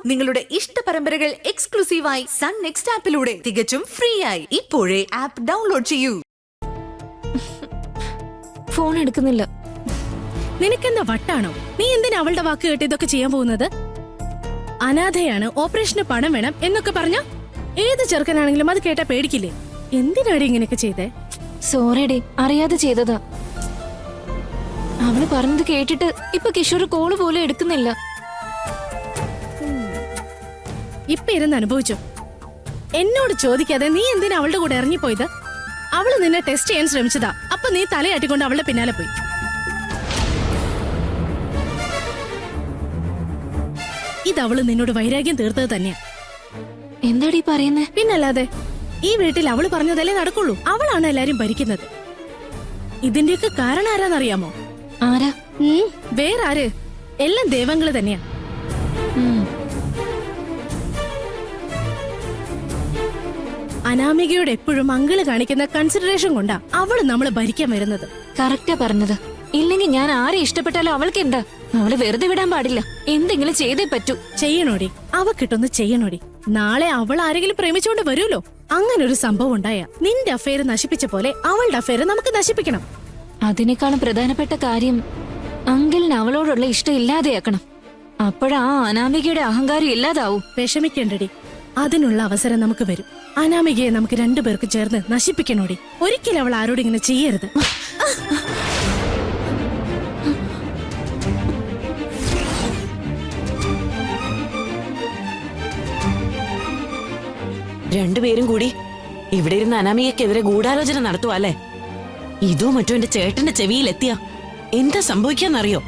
നിങ്ങളുടെ ഇഷ്ട പരമ്പരകൾ എക്സ്ക്ലൂസീവായി സൺ നെക്സ്റ്റ് ആപ്പിലൂടെ തികച്ചും ഫ്രീ ആയി. ഇപ്പോഴേ ആപ്പ് ഡൗൺലോഡ് ചെയ്യൂ. ഫോൺ എടുക്കുന്നില്ല. നിനക്കെന്താ വട്ടാണോ? നീ എന്തിനാ അവളുടെ വാക്ക് കേട്ട് ഇതൊക്കെ ചെയ്യാൻ പോകുന്നത്? അനാഥയാണ്, ഓപ്പറേഷന് പണം വേണം എന്നൊക്കെ പറഞ്ഞ ഏത് ചെറുക്കനാണെങ്കിലും അത് കേട്ടാ പേടിക്കില്ലേ? എന്തിനാടി ഇങ്ങനെയൊക്കെ ചെയ്തേ? സോറിയടി, അറിയാതെ ചെയ്തതാ. അവള് പറഞ്ഞത് കേട്ടിട്ട് ഇപ്പൊ കിഷോർ കോള് പോലും എടുക്കുന്നില്ല. ഇപ്പൊ ഇരുന്ന് അനുഭവിച്ചോ. എന്നോട് ചോദിക്കാതെ നീ എന്തിനാ അവളുടെ കൂടെ ഇറങ്ങിപ്പോയത്? അവള് നിന്നെ ടെസ്റ്റ് ചെയ്യാൻ ശ്രമിച്ചതാ. അപ്പൊ നീ തലയാട്ടിക്കൊണ്ട് അവളുടെ പിന്നാലെ പോയി. ഇത് അവള് നിന്നോട് വൈരാഗ്യം തീർത്തത് തന്നെയാ. എന്താടി പറയുന്നേ? പിന്നല്ലാതെ ഈ വീട്ടിൽ അവള് പറഞ്ഞതല്ലേ നടക്കുള്ളൂ. അവളാണ് എല്ലാരും ഭരിക്കുന്നത്. ഇതിന്റെയൊക്കെ കാരണം ആരാന്നറിയാമോ? ആരാ? വേറെ ആര്? എല്ലാം ദൈവങ്ങള് തന്നെയാ. അനാമികയോട് എപ്പോഴും അങ്കിള് കാണിക്കുന്ന കൺസിഡറേഷൻ കൊണ്ടാ അവള് നമ്മളെ ഭരിക്കാൻ വരുന്നത്. കറക്റ്റാ പറഞ്ഞത്. ഇല്ലെങ്കിൽ ഞാൻ ആരെ ഇഷ്ടപ്പെട്ടാലും അവൾക്ക് എന്താ? അവള് വെറുതെ വിടാൻ പാടില്ല. എന്തെങ്കിലും ചെയ്തേ പറ്റൂ. ചെയ്യണോടി, അവക്കിട്ടൊന്ന് ചെയ്യണോടി. നാളെ അവൾ ആരെങ്കിലും പ്രേമിച്ചുകൊണ്ട് വരുമല്ലോ. അങ്ങനെ ഒരു സംഭവം ഉണ്ടായ നിന്റെ അഫെയർ നശിപ്പിച്ച പോലെ അവളുടെ അഫെയർ നമുക്ക് നശിപ്പിക്കണം. അതിനേക്കാളും പ്രധാനപ്പെട്ട കാര്യം അങ്കിളിന് അവളോടുള്ള ഇഷ്ടം ഇല്ലാതെയാക്കണം. അപ്പോഴാ അനാമികയുടെ അഹങ്കാരം ഇല്ലാതാവും. വിഷമിക്കേണ്ടടി, അതിനുള്ള അവസരം നമുക്ക് വരും. അനാമികയെ നമുക്ക് രണ്ടുപേർക്ക് ചേർന്ന് നശിപ്പിക്കണോടി. ഒരിക്കലും അവൾ ആരോടും ഇങ്ങനെ ചെയ്യരുത്. രണ്ടുപേരും കൂടി ഇവിടെ ഇരുന്ന് അനാമികക്കെതിരെ ഗൂഢാലോചന നടത്തുവല്ലേ? ഇതോ മറ്റോ എന്റെ ചേട്ടന്റെ ചെവിയിൽ എത്തിയ എന്താ സംഭവിക്കാന്നറിയോ?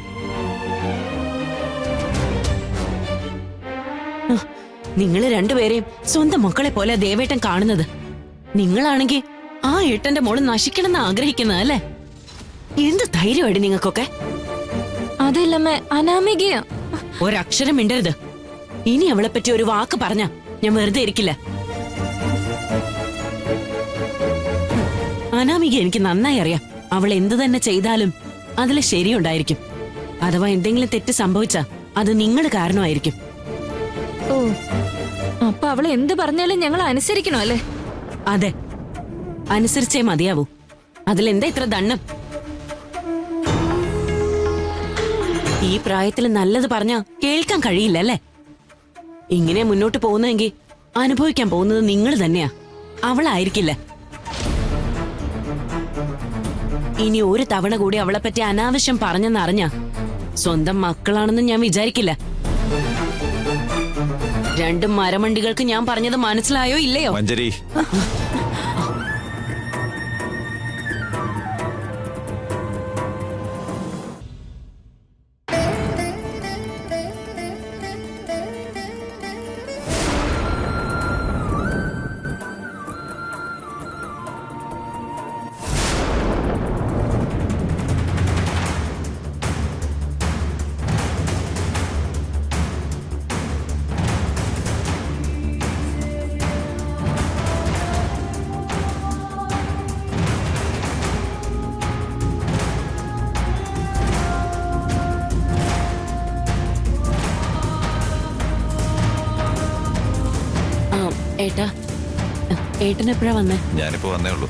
നിങ്ങൾ രണ്ടുപേരെയും സ്വന്തം മക്കളെ പോലെ ദേവേട്ടൻ കാണുന്നത്. നിങ്ങളാണെങ്കിൽ ആ ഏട്ടന്റെ മോള് നശിക്കണമെന്ന് ആഗ്രഹിക്കുന്നത് അല്ലേ? എന്ത് ധൈര്യമായിട്ട് നിങ്ങൾക്കൊക്കെ? അതല്ലമ്മേ, അനാമികയാ. ഒരക്ഷരം മിണ്ടരുത്. ഇനി അവളെ പറ്റി ഒരു വാക്ക് പറഞ്ഞ ഞാൻ വെറുതെ ഇരിക്കില്ല. അനാമിക എനിക്ക് നന്നായി അറിയാം. അവൾ എന്തു തന്നെ ചെയ്താലും അതിൽ ശരിയുണ്ടായിരിക്കും. അഥവാ എന്തെങ്കിലും തെറ്റ് സംഭവിച്ചാ അത് നിങ്ങൾ കാരണമായിരിക്കും. ഓ, അപ്പൊ അവള് എന്ത് പറഞ്ഞാലും ഞങ്ങൾ അനുസരിക്കണോ അല്ലേ? അതെ, അനുസരിച്ചേ മതിയാവൂ. അതിലെന്താ ഇത്ര ദണ്ണം? ഈ പ്രായത്തിൽ നല്ലത് പറഞ്ഞാ കേൾക്കാൻ കഴിയില്ല അല്ലേ? ഇങ്ങനെ മുന്നോട്ട് പോകുന്നെങ്കിൽ അനുഭവിക്കാൻ പോകുന്നത് നിങ്ങൾ തന്നെയാ, അവളായിരിക്കില്ല. ഇനി ഒരു തവണ കൂടി അവളെ പറ്റി അനാവശ്യം പറഞ്ഞെന്നറിഞ്ഞ സ്വന്തം മക്കളാണെന്ന് ഞാൻ വിചാരിക്കില്ല. രണ്ടും മരമണ്ടികൾക്ക് ഞാൻ പറഞ്ഞത് മനസ്സിലായോ ഇല്ലയോ? മഞ്ജരി, ഏട്ടാ, ഏട്ടനെപ്പോഴാ വന്നേ? ഞാനിപ്പോ വന്നേ ഉള്ളൂ.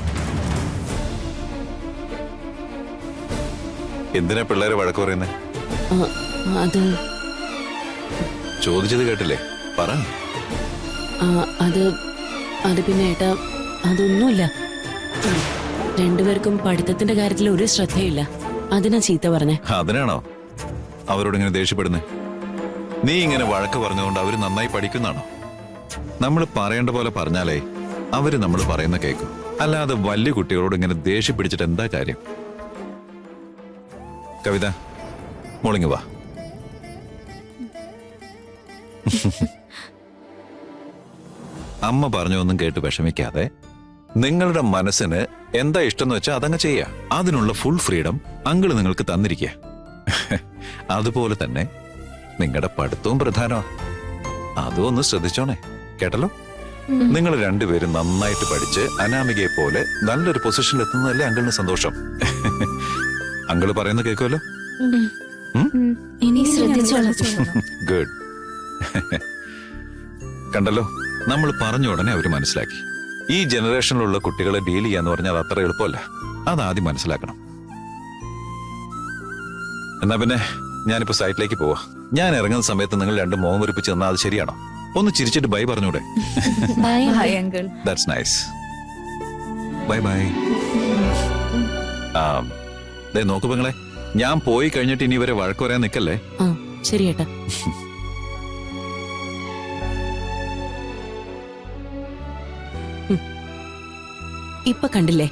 എന്തിനാ പിള്ളേരെ വഴക്ക് പറയുന്നേ? അത് ചോദിച്ചത് കേട്ടില്ലേ? പറ. അത് പിന്നെ ഏട്ടാ, അതൊന്നുമില്ല. രണ്ടുപേർക്കും പഠിത്തത്തിന്റെ കാര്യത്തിൽ ഒരു ശ്രദ്ധയില്ല. അതിനാ ചീത്ത പറഞ്ഞേ. അതിനാണോ അവരോട് ഇങ്ങനെ ദേഷ്യപ്പെടുന്നേ? നീ ഇങ്ങനെ വഴക്ക് പറഞ്ഞുകൊണ്ട് അവര് നന്നായി പഠിക്കുന്നാണോ? നമ്മൾ പറയേണ്ട പോലെ പറഞ്ഞാലേ അവര് നമ്മൾ പറയുന്ന കേൾക്കും. അല്ലാതെ വലിയ കുട്ടികളോട് ഇങ്ങനെ ദേഷ്യം പിടിച്ചിട്ട് എന്താ കാര്യം? കവിത, മോളിങ് വാ. അമ്മ പറഞ്ഞൊന്നും കേട്ട് വിഷമിക്കാതെ നിങ്ങളുടെ മനസ്സിന് എന്താ ഇഷ്ടം വെച്ചാൽ അതങ്ങ് ചെയ്യാ. അതിനുള്ള ഫുൾ ഫ്രീഡം അങ്കിള് നിങ്ങൾക്ക് തന്നിരിക്കുക. അതുപോലെ തന്നെ നിങ്ങളുടെ പഠിത്തവും പ്രധാനമാ. അതും ഒന്ന് ശ്രദ്ധിച്ചോണേ, കേട്ടല്ലോ? നിങ്ങൾ രണ്ടുപേരും നന്നായിട്ട് പഠിച്ച് അനാമികയെ പോലെ നല്ലൊരു പൊസിഷനിൽ എത്തുന്നതല്ലേ അങ്കിളിന് സന്തോഷം. അങ്കിള് പറയുന്നത് കേൾക്കുമല്ലോ? ഇനി ശ്രദ്ധിച്ചോളാം. ഗുഡ്. കണ്ടല്ലോ, നമ്മൾ പറഞ്ഞ ഉടനെ അവര് മനസ്സിലാക്കി. ഈ ജനറേഷനിലുള്ള കുട്ടികളെ ഡീൽ ചെയ്യാന്ന് പറഞ്ഞാൽ അത് അത്ര എളുപ്പമല്ല. അതാദ്യം മനസ്സിലാക്കണം. എന്നാ പിന്നെ ഞാനിപ്പോ സൈറ്റിലേക്ക് പോവാ. ഞാൻ ഇറങ്ങുന്ന സമയത്ത് നിങ്ങൾ രണ്ടും മോഹം വെറുപ്പിച്ച് തന്നാൽ അത് ശരിയാണോ? ഒന്ന് ചിരിച്ചിട്ട് ബൈ പറഞ്ഞൂടെ? Bye hi uncle. That's nice. Bye bye. നോക്കൂ പെങ്ങളെ, ഞാൻ പോയി കഴിഞ്ഞിട്ട് ഇനി ഇവരെ വഴക്ക് പറയാൻ നിൽക്കല്ലേ. ആ ശരി ഏട്ടാ. ഇപ്പൊ കണ്ടില്ലേ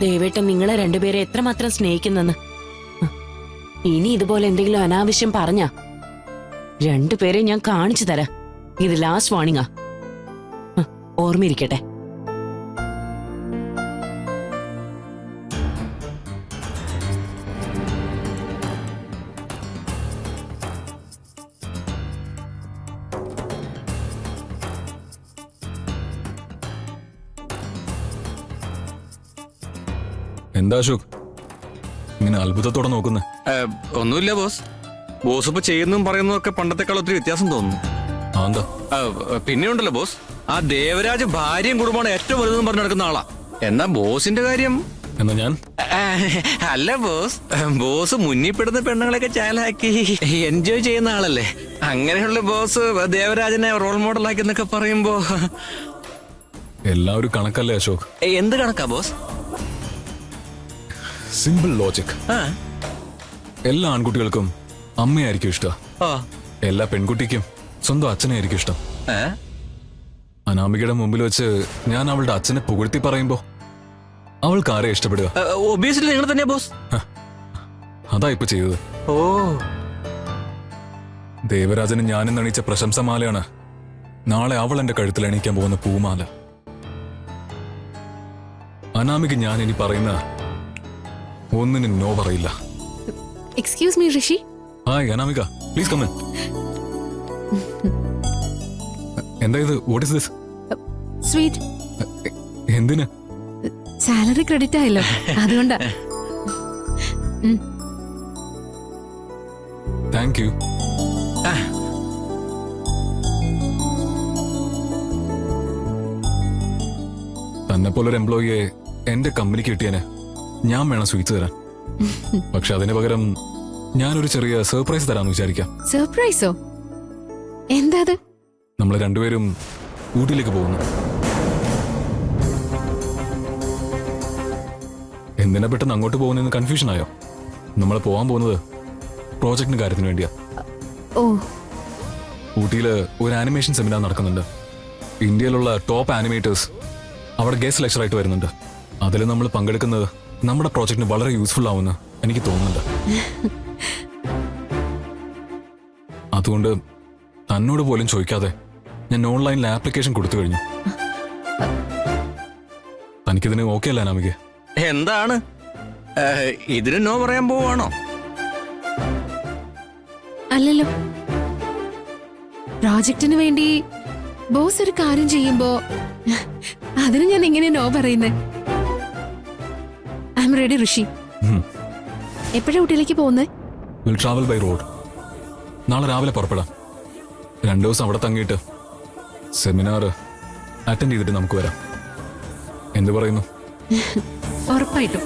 ദേവേട്ടൻ നിങ്ങളെ രണ്ടുപേരെ എത്രമാത്രം സ്നേഹിക്കുന്നെന്ന്. ഇനി ഇതുപോലെ എന്തെങ്കിലും അനാവശ്യം പറഞ്ഞാ രണ്ടുപേരെ ഞാൻ കാണിച്ചു തരാം. ഇത് ലാസ്റ്റ് വാണിംഗാ, ഓർമ്മയിരിക്കട്ടെ. എന്താ അശോക് ഇങ്ങനെ അത്ഭുതത്തോടെ നോക്കുന്നേ? ഒന്നുമില്ല ബോസ്. ബോസ് ഇപ്പൊ ചെയ്യുന്നതും പറയുന്നതും ഒക്കെ പണ്ടത്തെക്കാൾ ഒത്തിരി വ്യത്യാസം തോന്നുന്നു. എന്താ? പിന്നെ ഉണ്ടല്ലോ ബോസ്, ആ ദേവരാജ് ഭാര്യയും കുടുംബമാണ് ഏറ്റവും വലുതെന്ന് പറഞ്ഞു നടക്കുന്ന ആളാ. എന്നാ ബോസിന്റെ കാര്യം എന്നാ ഞാൻ അല്ല ബോസ്, ബോസ് മുന്നിൽപ്പെടുന്ന പെണ്ണുങ്ങളെയൊക്കെ ചാലാക്കി എൻജോയ് ചെയ്യുന്ന ആളല്ലേ. അങ്ങനെയുള്ള ബോസ് ദേവരാജനെ റോൾ മോഡലാക്കി എന്നൊക്കെ പറയുമ്പോ എല്ലാവരും കണക്കല്ലേ അശോക്? എന്ത് കണക്കാ ബോസ്? Simple logic. എല്ലാ ആൺകുട്ടികൾക്കും അമ്മയായിരിക്കും ഇഷ്ടം. എല്ലാ പെൺകുട്ടിക്കും സ്വന്തം അച്ഛനായിരിക്കും ഇഷ്ടം. അനാമികയുടെ മുമ്പിൽ വെച്ച് ഞാൻ അവളുടെ അച്ഛനെ പുകഴ്ത്തി പറയുമ്പോ അവൾക്ക് ആരെ ഇഷ്ടപ്പെടുക? ഒബിയസ്ലി നിങ്ങൾ തന്നെയാ ബോസ്. അതാ ഇപ്പൊ ചെയ്തത്. ഓ, ദേവരാജന് ഞാനും അണിയിച്ച പ്രശംസമാലയാണ് നാളെ അവൾ എന്റെ കഴുത്തിൽ അണിയിക്കാൻ പോകുന്ന പൂമാല. അനാമിക ഞാൻ ഇനി പറയുന്ന ഒന്നിനും നോ പറയില്ല. Excuse me Rishi. Hi Anamika, please come in. എന്താ ഇത്? What is this? സ്വീറ്റ്. എന്തിന്? സാലറി ക്രെഡിറ്റ് ആയല്ലോ, അതുകൊണ്ടാ. Thank you. തന്നെ പോലൊരു എംപ്ലോയിയെ എന്റെ കമ്പനിക്ക് കിട്ടിയനെ ഞാൻ വേണം സ്വീറ്റ്സ് തരാൻ. പക്ഷെ അതിന് പകരം ഞാനൊരു ചെറിയ സർപ്രൈസ് തരാന്ന് വിചാരിക്കാം. സർപ്രൈസോ? എന്താ അത്? നമ്മൾ രണ്ടുപേരും ഊട്ടിയിലേക്ക് പോകുന്നു. എന്തിനാ പെട്ടെന്ന് അങ്ങോട്ട് പോകുന്നതെന്ന് കൺഫ്യൂഷൻ ആയോ? നമ്മൾ പോകാൻ പോകുന്നത് പ്രോജക്റ്റിന് കാര്യത്തിന് വേണ്ടിയാ. ഓ, ഊട്ടിയിൽ ഒരു ആനിമേഷൻ സെമിനാർ നടക്കുന്നുണ്ട്. ഇന്ത്യയിലുള്ള ടോപ്പ് ആനിമേറ്റേഴ്സ് അവിടെ ഗസ്റ്റ് ലെക്ചറായിട്ട് വരുന്നുണ്ട്. അതിൽ നമ്മൾ പങ്കെടുക്കുന്നത് നമ്മുടെ പ്രോജക്റ്റിന് വളരെ യൂസ്ഫുൾ ആവുമെന്ന് എനിക്ക് തോന്നുന്നുണ്ട്. അതുകൊണ്ട് തന്നോട് പോലും ചോദിക്കാതെ ഞാൻ ഓൺലൈനിൽ ആപ്ലിക്കേഷൻ കൊടുത്തു കഴിഞ്ഞു. തനിക്കിതിന് ഓക്കെ അല്ല അനാമിക? എന്താണ് ഇതിന് നോ പറയാൻ പോവാണോ? അല്ലല്ലോ. പ്രോജക്റ്റിന് വേണ്ടി ബോസ് ഒരു കാര്യം ചെയ്യുമ്പോ അതിന് ഞാൻ എങ്ങനെ നോ പറയുന്നേ? I am ready Rishi. എപ്പോഴാ ഊട്ടിയിലേക്ക് പോകുന്നേ? Will travel by road. നാളെ രാവിലെ പുറപ്പെടാം. 2 ദിവസം അവിടെ തങ്ങിയിട്ട് സെമിനാർ അറ്റൻഡ് ചെയ്തിട്ട് നമുക്ക് വരാം. എന്ത് പറയുന്നു? ഉറപ്പായിട്ടും.